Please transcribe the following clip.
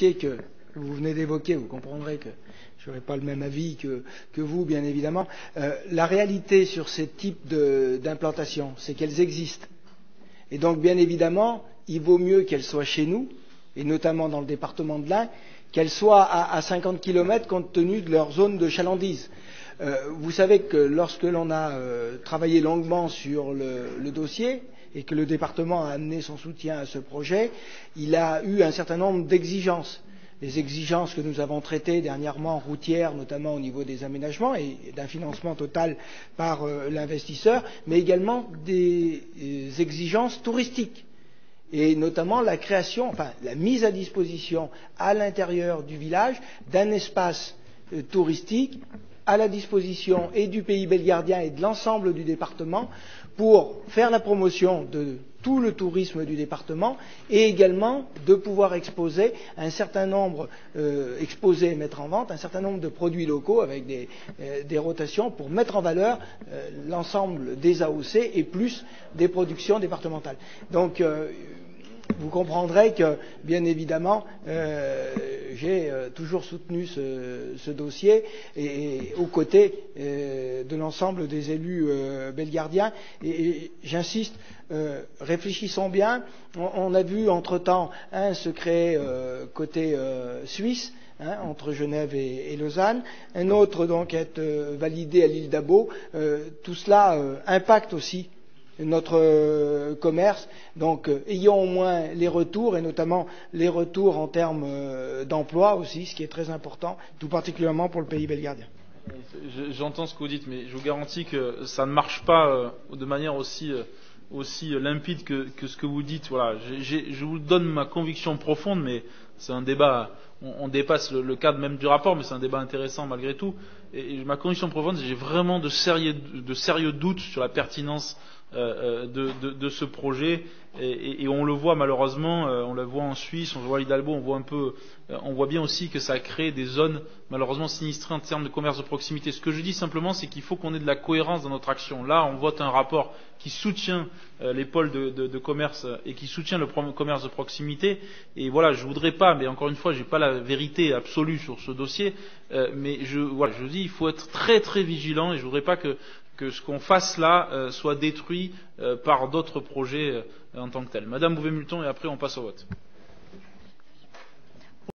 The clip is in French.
dossier que vous venez d'évoquer, vous comprendrez que je n'aurai pas le même avis que vous, bien évidemment. La réalité sur ces types d'implantations, c'est qu'elles existent. Et donc, bien évidemment, il vaut mieux qu'elles soient chez nous, et notamment dans le département de l'Ain, qu'elles soient à 50 km compte tenu de leur zone de chalandise. Vous savez que lorsque l'on a travaillé longuement sur le dossier et que le département a amené son soutien à ce projet, il a eu un certain nombre d'exigences. Les exigences que nous avons traitées dernièrement routières, notamment au niveau des aménagements et d'un financement total par l'investisseur, mais également des exigences touristiques. Et notamment la création, enfin la mise à disposition à l'intérieur du village d'un espace touristique à la disposition et du pays belgardien et de l'ensemble du département pour faire la promotion de tout le tourisme du département et également de pouvoir exposer un certain nombre, exposer et mettre en vente un certain nombre de produits locaux avec des rotations pour mettre en valeur l'ensemble des AOC et plus des productions départementales. Donc vous comprendrez que, bien évidemment, j'ai toujours soutenu ce dossier et aux côtés de l'ensemble des élus belgardiens. Et j'insiste, réfléchissons bien. On a vu entre-temps un se créer côté suisse, entre Genève et Lausanne, un autre donc être validé à l'île d'Abo. Tout cela impacte aussi notre commerce, donc ayons au moins les retours, et notamment les retours en termes d'emploi aussi, ce qui est très important, tout particulièrement pour le pays belgardien. J'entends ce que vous dites, mais je vous garantis que ça ne marche pas de manière aussi limpide que ce que vous dites. Voilà, je vous donne ma conviction profonde, mais c'est un débat, on dépasse le cadre même du rapport, mais c'est un débat intéressant malgré tout. Et ma conviction profonde, c'est que j'ai vraiment de sérieux doutes sur la pertinence de ce projet et on le voit malheureusement, on le voit en Suisse, on le voit à l'Hidalgo, on voit bien aussi que ça crée des zones malheureusement sinistrées en termes de commerce de proximité. Ce que je dis simplement, c'est qu'il faut qu'on ait de la cohérence dans notre action. Là, on vote un rapport qui soutient les pôles de commerce et qui soutient le commerce de proximité. Et voilà, je voudrais pas, mais encore une fois, j'ai pas la vérité absolue sur ce dossier, mais je dis, il faut être très très vigilant et je voudrais pas que ce qu'on fasse là soit détruit par d'autres projets en tant que tels. Madame Bouvet-Multon, et après on passe au vote.